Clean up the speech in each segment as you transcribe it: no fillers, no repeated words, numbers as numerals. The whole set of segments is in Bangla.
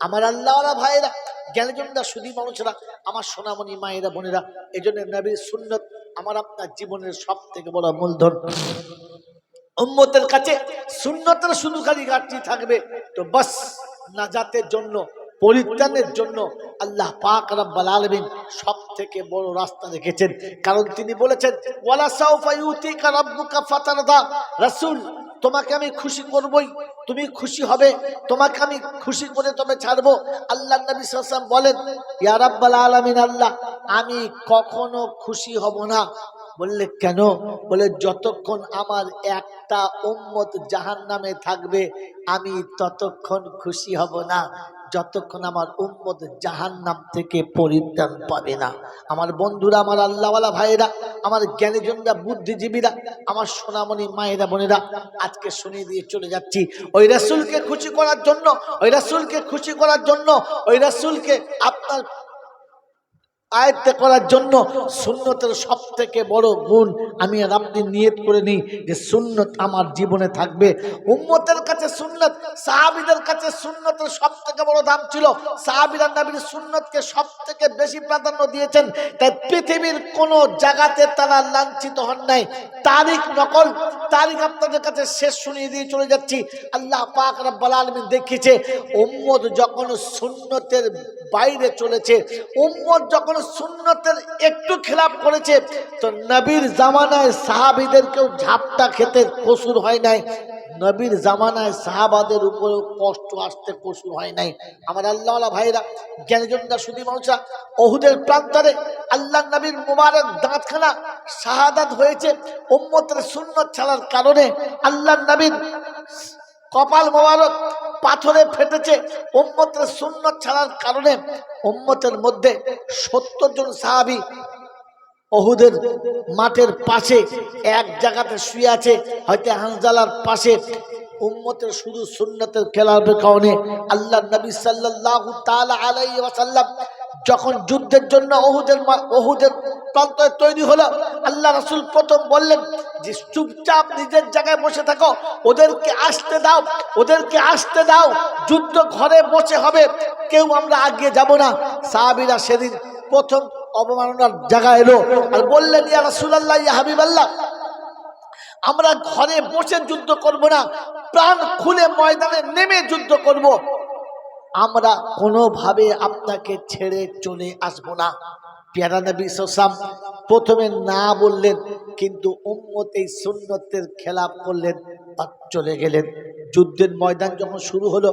আমার আল্লাহওয়ালা ভাইয়েরা, জ্ঞানীজনরা, শুধু মানুষেরা, আমার সোনামণি মায়েরা বোনেরা, এই জন্য নবীর সুন্নত আমার আপনার জীবনের সব থেকে বড় মূলধন। উম্মতের কাছে সুন্নতের শুধু খালি ঘাটতি থাকবে তো বাস, নাজাতের জন্য, পরিত্রাণের জন্য আল্লাহ পাক রব্বুল আলামিন সব থেকে বড় রাস্তা রেখেছেন। কারণ তিনি বলেছেন, ওয়ালা সাউফা ইউতিকা রাব্বুকা ফাতারদা, রাসূল তোমাকে আমি খুশি করবই, তুমি খুশি হবে, তোমাকে আমি খুশি করে তবে ছাড়বো। আল্লাহ নবী সাল্লাল্লাহু আলাইহি ওয়াসাল্লাম বলেন, ইয়া রাব্বাল আলামিন, আল্লাহ আমি কখনো খুশি হব না। বললে কেন? বলে যতক্ষণ আমার একটা উম্মত জাহান্নামে থাকবে আমি ততক্ষণ খুশি হব না, যতক্ষণ আমার উম্মত জাহান্নাম থেকে পরিত্রাণ পাবে না। আমার বন্ধুরা, আমার আল্লাহওয়ালা ভাইয়েরা, আমার জ্ঞানীজনরা, বুদ্ধিজীবীরা, আমার সোনামণি মায়েরা বোনেরা, আজকে শুনিয়ে দিয়ে চলে যাচ্ছি ওই রাসূলকে খুশি করার জন্য, ওই রাসূলকে খুশি করার জন্য, ওই রাসূলকে আপনার আয়ত্ত করার জন্য সুন্নতের সব থেকে বড় গুণ আমি আর আপনি নিয়ত করে নিই যে সুন্নত আমার জীবনে থাকবে। উম্মতের কাছে সুন্নত, সাহাবীদের কাছে সুন্নতের সব থেকে বড় দাম ছিল। সাহাবীরা নবীর সুন্নতকে সব থেকে বেশি প্রাধান্য দিয়েছেন, তাই পৃথিবীর কোনো জায়গাতে তারা লাঞ্ছিত হন নাই। তারিখ নকল, তারিখ আপনাদের কাছে শেষ শুনিয়ে দিয়ে চলে যাচ্ছি। আল্লাহ পাক রব্বুল আলামিন দেখিয়েছে, উম্মত যখন সুন্নতের বাইরে চলেছে, উম্মত যখন সুন্নতের একটু খেলাপ করেছে, তো নবীর জামানায় সাহাবীদেরকেও ঝাপটা খেতে কসুর হয় নাই, নবীর জামানায় সাহাবাদের উপরে কষ্ট আসতে কসুর হয় নাই। আমার আল্লাহওয়ালা ভাইরা, জ্ঞানীজনরা, শুধু মানুষরা, উহুদের প্রান্তরে আল্লাহ নবীর মুবারক দাঁতখানা শাহাদাত হয়েছে উম্মতের সুন্নত ছাড়ার কারণে। আল্লাহ নবীর কপাল মোবারক পাথরে ফেটেছে উম্মতের সুন্নত ছাড়ার কারণে। উম্মতের মধ্যে 70 জন সাহাবী উহুদের মাঠের পাশে এক জায়গাতে শুয়ে আছে, হয়তো হানজালার পাশে। উম্মতের শুধু সুন্নতের খেলাফের কারণে আল্লাহ নবী সাল্লাল্লাহু তাআলা আলাইহি ওয়াসাল্লাম যখন যুদ্ধের জন্য উহুদের প্রান্তরে তৈরি হলো, আল্লাহ রাসূল প্রথম বললেন যে চুপচাপ নিজের জায়গায় বসে থাকো, ওদেরকে আসতে দাও, ওদেরকে আসতে দাও, যুদ্ধ ঘরে বসে হবে, কেউ আমরা আগিয়ে যাব না। সাহাবীরা সেদিন প্রথম অবমাননার জায়গা এলো আর বললেন, ইয়া রাসূলুল্লাহ, ইয়া হাবিবাল্লাহ, আমরা ঘরে বসে যুদ্ধ করব না, প্রাণ খুলে ময়দানে নেমে যুদ্ধ করব, আমরা কোনোভাবে আপনাকে ছেড়ে চলে আসব না। প্যারা নবী সাল্লাল্লাহু আলাইহি ওয়াসাল্লাম প্রথমে না বললেন, কিন্তু উম্মত এই সুন্নতের খেলাফ করলেন আর চলে গেলেন। যুদ্ধের ময়দান যখন শুরু হলো,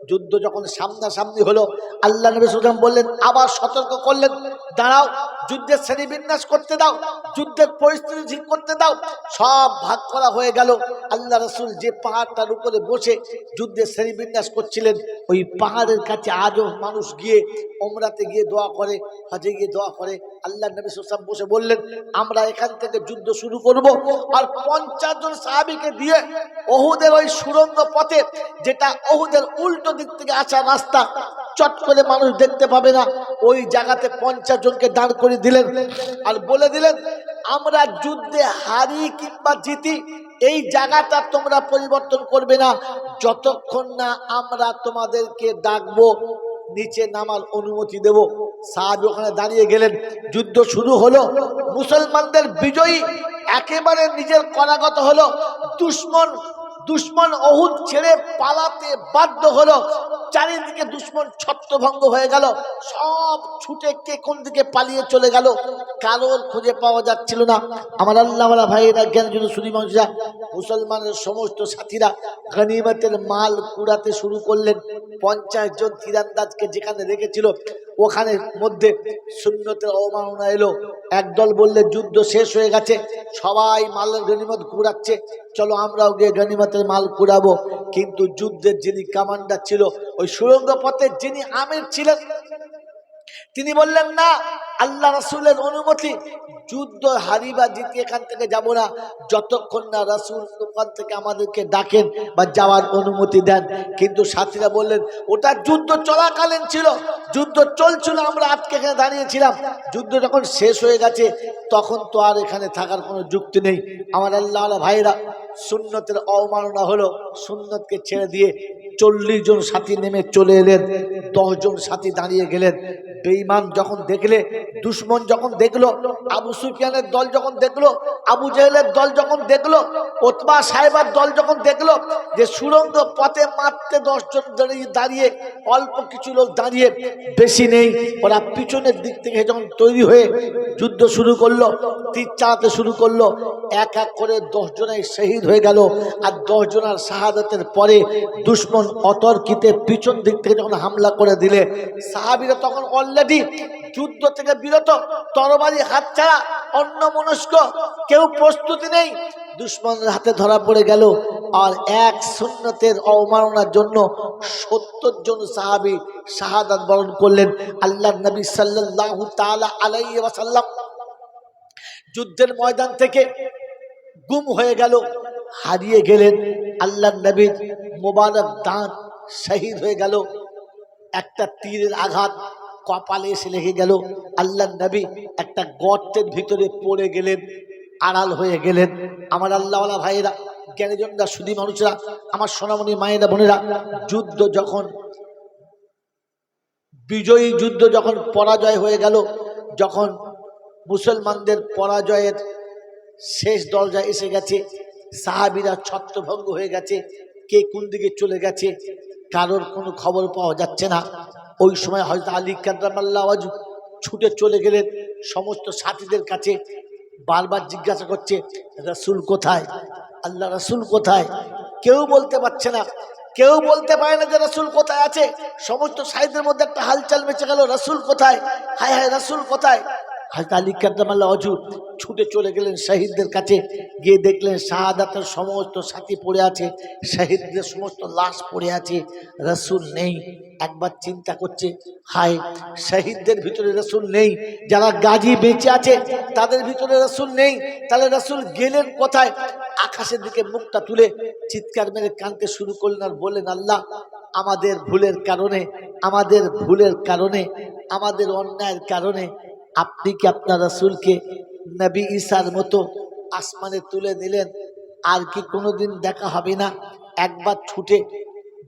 যুদ্ধ যখন সামনাসামনি হলো, আল্লাহ নবী সাল্লাল্লাহু আলাইহি ওয়াসাল্লাম বললেন, আবার সতর্ক করলেন, দাঁড়াও, যুদ্ধের শ্রেণীবিন্যাস করতে দাও, যুদ্ধের পরিস্থিতি ঠিক করতে দাও। সব ভাগ করা হয়ে গেল। আল্লাহ রাসূল যে পাহাড়টার উপরে বসে যুদ্ধের শ্রেণীবিন্যাস করছিলেন, ওই পাহাড়ের কাছে আজও মানুষ গিয়ে উমরাতে গিয়ে দোয়া করে, হজে গিয়ে দোয়া করে। আল্লাহ নবী সাল্লাল্লাহু আলাইহি ওয়াসাল্লাম বসে বললেন, আমরা এখান থেকে যুদ্ধ শুরু করব। আর 50 জন সাহাবীকে দিয়ে উহুদের ওই সুড়ঙ্গ পথে, যেটা উহুদের উল্টো দিক থেকে আসা রাস্তা, চট করে মানুষ দেখতে পাবে না, ওই জায়গাতে 50 জনকে দাঁড় করে দিলেন আর বলে দিলেন, আমরা যুদ্ধে হারি কিংবা জিতি, এই জায়গাটা তোমরা পরিবর্তন করবে না যতক্ষণ না আমরা তোমাদেরকে ডাকবো, নিচে নামার অনুমতি দেব। সাহাবী ওখানে দাঁড়িয়ে গেলেন, যুদ্ধ শুরু হলো। মুসলমানদের বিজয়ী একেবারে নিজের করাগত হলো। দুশ্মন উহুদ ছেড়ে পালাতে বাধ্য হলো। চারিদিকে দুশ্মন ছত্রভঙ্গ হয়ে গেল, সব ছুটে কে কোন দিকে পালিয়ে চলে গেল, কারোর খুঁজে পাওয়া যাচ্ছিল না। আমার আল্লাহওয়ালা ভাইয়েরা, জ্ঞানজন্য শুধু মানুষরা, মুসলমানের সমস্ত সাথীরা গনিমতের মাল কুড়াতে শুরু করলেন। 50 জন তীরন্দাজকে যেখানে রেখেছিল ওখানে মধ্যে সুন্নতের অবমাননা এলো। একদল বললে যুদ্ধ শেষ হয়ে গেছে, সবাই মালের গনিমত কুড়াচ্ছে, চলো আমরাও গিয়ে গনিমতের মাল কুড়াবো। কিন্তু যুদ্ধের যিনি কমান্ডার ছিল, ওই সুড়ঙ্গ পথে যিনি আমির ছিলেন, তিনি বললেন, না, আল্লাহ রাসূলের অনুমতি, যুদ্ধ হারি বা জিতে এখান থেকে যাব না যতক্ষণ না রাসূল ওখান থেকে আমাদেরকে ডাকেন বা যাওয়ার অনুমতি দেন। কিন্তু সাথীরা বললেন ওটা যুদ্ধ চলাকালীন ছিল, যুদ্ধ চলছিল, আমরা আজকে এখানে দাঁড়িয়েছিলাম, যুদ্ধ যখন শেষ হয়ে গেছে তখন তো আর এখানে থাকার কোনো যুক্তি নেই। আমার আল্লাহ ভাইরা, সুন্নতের অবমাননা হলো, সুন্নতকে ছেড়ে দিয়ে 40 জন সাথী নেমে চলে এলেন, 10 জন সাথী দাঁড়িয়ে গেলেন। বেঈমান যখন দেখলে, দুশ্মন যখন দেখলো, আবু সুফিয়ানের দল যখন দেখলো, আবু জেহেলের দল যখন দেখলো, ওতবা সাহেবার দল যখন দেখলো যে সুরঙ্গ পথে মাত্র 10 জন দাঁড়িয়ে, অল্প কিছু লোক দাঁড়িয়ে, বেশি নেই, ওরা পিছনের দিক থেকে যখন তৈরি হয়ে যুদ্ধ শুরু করলো, তীর চালাতে শুরু করলো, এক এক করে 10 জনাই শহীদ হয়ে গেল। আর 10 জনের শাহাদাতের পরে দুশ্মন অতর্কিতে পিছন দিক থেকে যখন হামলা করে দিলে, সাহাবীরা তখন অলরেডি যুদ্ধ থেকে বিরত, তরবারি হাত ছাড়া, অন্যমনস্ক, কেউ প্রস্তুতি নেই, দুশ্মনের হাতে ধরা পড়ে গেল। আর এক সুন্নতের অবমাননার জন্য 70 জন সাহাবী শাহাদাত বরণ করলেন। আল্লাহর নবী সাল্লাল্লাহু তাআলা আলাইহি ওয়াসাল্লাম যুদ্ধের ময়দান থেকে গুম হয়ে গেল, হারিয়ে গেলেন। আল্লাহর নবীর মোবারক দাঁত শহীদ হয়ে গেল, একটা তীরের আঘাত কপালে এসে লেগে গেল। আল্লাহর নবী একটা গর্তের ভিতরে পড়ে গেলেন, আড়াল হয়ে গেলেন। আমার আল্লাহওয়ালা ভাইয়েরা, জ্ঞানীজনরা, সুধী মানুষরা, আমার সোনামণি মায়েরা বোনেরা, যুদ্ধ যখন বিজয়ী, যুদ্ধ যখন পরাজয় হয়ে গেল, যখন মুসলমানদের পরাজয়ের শেষ দরজায় এসে গেছে, সাহাবীরা ছত্রভঙ্গ হয়ে গেছে, কে কোন দিকে চলে গেছে কারোর কোনো খবর পাওয়া যাচ্ছে না। ওই সময় হযরত আলী কাররামাল্লাহু ওয়াজহু ছুটে চলে গেলেন সমস্ত সাথীদের কাছে, বারবার জিজ্ঞাসা করছে রাসূল কোথায়, আল্লাহ রাসূল কোথায়? কেউ বলতে পারছে না, কেউ বলতে পারে না যে রাসূল কোথায় আছে। সমস্ত সাথীদের মধ্যে একটা হালচাল মেচে গেল, রাসূল কোথায়, হায় হায় রাসূল কোথায়? হযরত আলী কাররামাল্লাহু ওয়াজহু ছুটে চলে গেলেন শহীদদের কাছে, গিয়ে দেখলেন শাহাদাতের সমস্ত সাথী পড়ে আছে, শহীদদের সমস্ত লাশ পড়ে আছে, রাসূল নেই। একবার চিন্তা করছে, হায়, শহীদদের ভিতরে রাসূল নেই, যারা গাজী বেঁচে আছে তাদের ভিতরে রাসূল নেই, তাহলে রাসূল গেলেন কোথায়? আকাশের দিকে মুখটা তুলে চিৎকার মেরে কাঁদতে শুরু করলেন আর বললেন, আল্লাহ, আমাদের ভুলের কারণে, আমাদের ভুলের কারণে, আমাদের অন্যায়ের কারণে আপনি কি আপনার রাসূলকে নবী ঈসার মতো আসমানে তুলে নিলেন? আর কি কোনোদিন দেখা হবে না? একবার ছুটে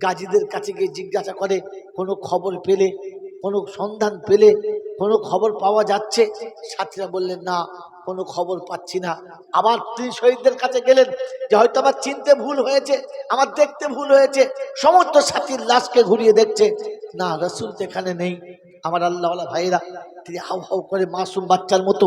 গাজীদের কাছে গিয়ে জিজ্ঞাসা করে, কোনো খবর পেলে, কোনো সন্ধান পেলে, কোনো খবর পাওয়া যাচ্ছে? সাথীরা বললেন, না, কোনো খবর পাচ্ছি না। আবার তিনি শহীদদের কাছে গেলেন যে হয়তো আমার চিনতে ভুল হয়েছে, আমার দেখতে ভুল হয়েছে। সমস্ত সাথীর লাশকে ঘুরিয়ে দেখছে, না, রাসূল তো এখানে নেই। আমার আল্লাহওয়ালা ভাইরা, তিনি হাউ হাউ করে মাসুম বাচ্চার মতো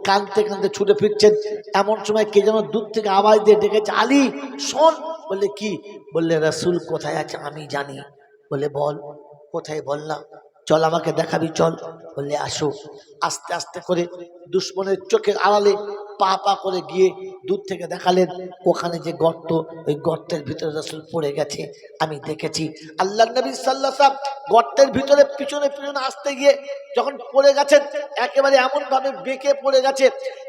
কাঁদতে কাঁদতে ছুটে ফিরছেন। এমন সময় কে যেন দূর থেকে আওয়াজ দিয়ে ডেকেছে, আলী শোন। বললে কি? বললে রাসূল কোথায় আছে আমি জানি। বলে বল কোথায়? বল না, চল আমাকে দেখাবি, চল। বললে আসো। আস্তে আস্তে করে দুশ্মনের চোখের আড়ালে পা পা করে গিয়ে দূর থেকে দেখালেন ওখানে যে গর্ত, ওই গর্তের ভিতরে রাসূল পড়ে গেছে, আমি দেখেছি। আল্লাহর নবী সাল্লাল্লাহু আলাইহি ওয়াসাল্লাম গর্তের ভিতরে পিছনে পিছনে আসতে গিয়ে যখন পড়ে গেছেন, একেবারে এমন ভাবে বেঁকে পড়ে গেছে,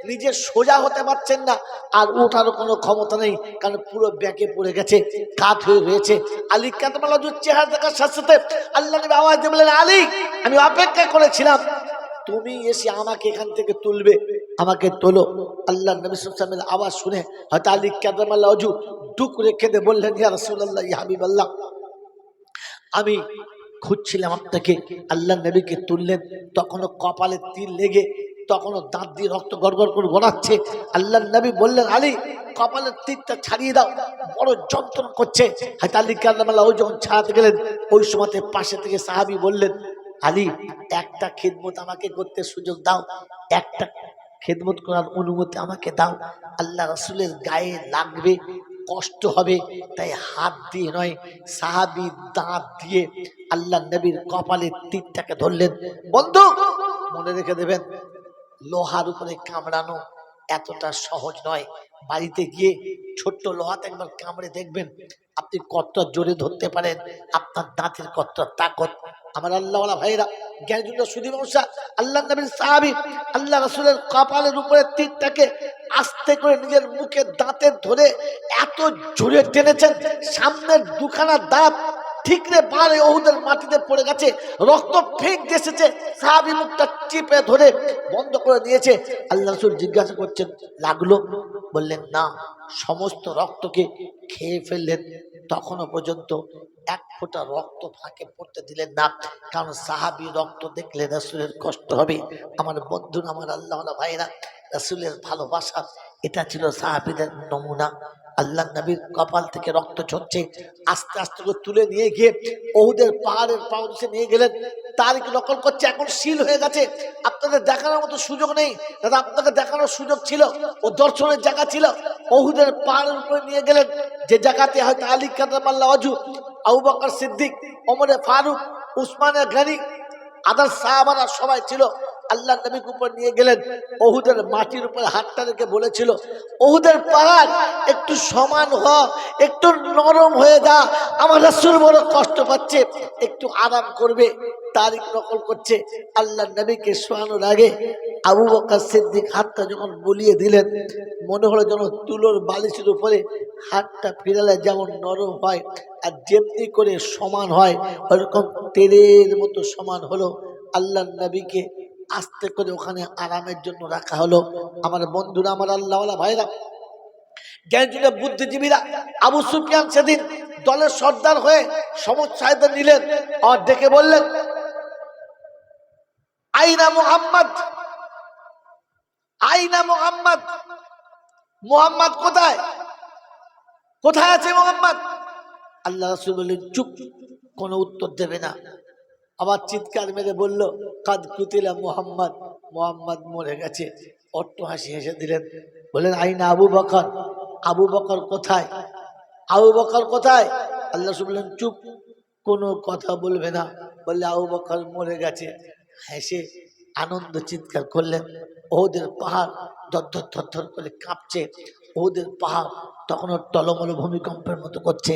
নিজে সোজা হতে পারছেন না, আর ওঠারও কোনো ক্ষমতা নেই, কারণ পুরো বেঁকে পড়ে গেছে, কাত হয়ে রয়েছে। আলী কাররামাল্লাহু ওয়াজহুর চেহারা দেখার সাথে সাথে আল্লাহ নবী আওয়াজ দিয়ে বললেন, আলী, আমি অপেক্ষা করেছিলাম, তুমি এসে আমাকে এখান থেকে তুলবে, আমাকে তোলো। আল্লাহ নবী সাল্লাল্লাহু আলাইহি ওয়াসাল্লামের আওয়াজ শুনে হযরত আলী কাররামাল্লাহু ওয়াজহু দুঃখ রেখে দিয়ে বললেন, ইয়া রাসূলুল্লাহ, ইয়া হাবিবাল্লাহ, আমি খুঁজছিলাম আপনাকে। আল্লাহ নবীকে তুললেন, তখনও কপালে তীর লেগে, তখনও দাঁত দিয়ে রক্ত গড়গড় করে গড়াচ্ছে। আল্লাহ নবী বললেন, আলী, কপালের তীরটা ছাড়িয়ে দাও, বড় যন্ত্রণা করছে। হযরত আলী কাররামাল্লাহু ওয়াজহু যখন ছাড়াতে গেলেন, ওই সময়তে পাশে থেকে সাহাবী বললেন, আলী, একটা খিদমত আমাকে করতে সুযোগ দাও, একটা খেদমত করার অনুমতি আমাকে দাও। আল্লাহ রাসূলের গায়ে লাগবে, কষ্ট হবে, তাই হাত দিয়ে নয়, সাহাবী দাঁত দিয়ে আল্লাহ নবীর কপালের তীরটাকে ধরলেন। বন্ধু, মনে রেখে দেবেন, লোহার উপরে কামড়ানো এতটা সহজ নয়। বাড়িতে গিয়ে ছোট্ট লোহাতে একবার কামড়ে দেখবেন আপনি কতটা জোরে ধরতে পারেন, আপনার দাঁতের কতটা তাকত। আমার আল্লাহওয়ালা ভাইরা, জ্ঞানীজনরা সুধী মানুষরা, আল্লাহ নবীর সাহাবী আল্লাহ রাসূলের কপালের উপরে তীরটাকে আস্তে করে নিজের মুখে দাঁতে ধরে এত জোরে টেনেছেন, সামনের দুখানা দাঁত ঠিকরে পারে ওহুদের মাটিতে পড়ে গেছে, রক্ত ফেঁক এসেছে। সাহাবী মুখটা চিপে ধরে বন্ধ করে দিয়েছে। আল্লাহ রাসূল জিজ্ঞাসা করছেন, লাগলো? বললেন না। সমস্ত রক্তকে খেয়ে ফেললেন, তখনও পর্যন্ত এক ফোঁটা রক্ত ফাঁকে পড়তে দিলেন না, কারণ সাহাবী রক্ত দেখলে রাসূলের কষ্ট হবে। আমার বন্ধুরা, আমার আল্লাহওয়ালা ভাইরা, রাসূলের ভালোবাসা এটা ছিল সাহাবীদের নমুনা। আল্লাহ নবীর কপাল থেকে রক্ত ঝরছে, আস্তে আস্তে করে তুলে নিয়ে গিয়ে ওহুদের পাহাড়ের পাদদেশে নিয়ে গেলেন। তারিখ নকল করছে, এখন সিল হয়ে গেছে, আপনাদের দেখানোর মতো সুযোগ নেই। দাদা, আপনাকে দেখানোর সুযোগ ছিল, ও দর্শনের জায়গা ছিল। ওহুদের পাহাড়ের উপরে নিয়ে গেলেন, যে জায়গাতে হয়তো আলী কারামাল্লাহু ওয়াজহু, আবু বকর সিদ্দিক, ওমরে ফারুক, উসমানে গনি, আদার সাহাবারা সবাই ছিল। আল্লাহ নবীর উপর নিয়ে গেলেন, ওহুদের মাটির উপর হাতটা রেখে বলেছিল, ওহুদের পাহাড় একটু সমান হ, একটু নরম হয়ে যা, আমার রাসূল বড় কষ্ট পাচ্ছে, একটু আরাম করবে। তারিখ নকল করছে, আল্লাহ নবীকে শোয়ানোর আগে আবু বকর সিদ্দিক হাতটা যখন বুলিয়ে দিলেন, মনে হলো যেন তুলোর বালিশের উপরে হাতটা ফিরালে যেমন নরম হয় আর যেমনি করে সমান হয়, ওরকম তেলের মতো সমান হলো। আল্লাহ নবীকে আস্তে করে ওখানে আরামের জন্য রাখা হলো। আমার বন্ধুরা, আমার আল্লাহওয়ালা ভাইরা, জ্ঞানীজনরা, বুদ্ধিজীবীরা, আবু সুফিয়ান সেদিন দলের সর্দার হয়ে সমস্ত সাহেবদের নিলেন আর ডেকে বললেন, আইনা মুহাম্মদ, আইনা মুহাম্মদ, মুহাম্মদ কোথায়, কোথায় আছে মুহাম্মদ? আল্লাহ রাসূল বললেন, চুপ, কোনো উত্তর দেবে না। আবার চিৎকার মেরে বলল, কাদ কুতিলা মুহাম্মদ, মুহাম্মদ মরে গেছে। অট্ট হাসি হেসে দিলেন, বললেন, আইনা আবু বকর, আবু বকর কোথায়, আবু বকর কোথায়? আল্লাহ রাসূল বললেন, চুপ, কোনো কথা বলবে না। বললে, আবু বকর মরে গেছে। হেসে আনন্দ চিৎকার করলেন। ওহুদের পাহাড় ধর ধর করে কাঁপছে, ওহুদের পাহাড় তখনও টলমল ভূমিকম্পের মতো করছে।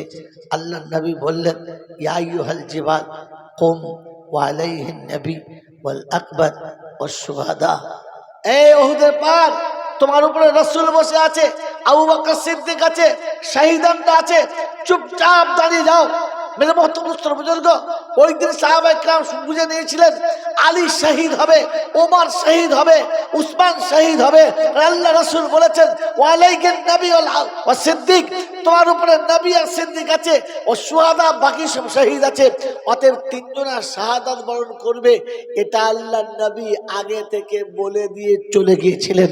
আল্লাহ নবী বললেন, ইয়া আইয়ুহাল জিবাল কুম ওয়া আলাইহিন নবী ওয়াল আকবার ওয়াশ শুহাদা। এই ওহুদের পাহাড়, তোমার উপরে রাসূল বসে আছে, আবু বকর সিদ্দিক আছে, শহীদানরা আছে, চুপচাপ দাঁড়িয়ে যাও। মেরে মহতরম বুজুর্গ, ওই দিন সাহাবায়ে কেরাম বুঝে নিয়েছিলেন আলী শহীদ হবে, ওমর শহীদ হবে, উসমান শহীদ হবে। আল্লাহ রাসূল বলেছেন, ওয়া আলাইহিন নবী ওয়া সিদ্দিক, তোমার উপরে নবী আর সিদ্দিক আছে, ও শুহাদা, বাকি সব শহীদ আছে। অতএব তিনজনা শাহাদাত বরণ করবে, এটা আল্লাহ নবী আগে থেকে বলে দিয়ে চলে গিয়েছিলেন।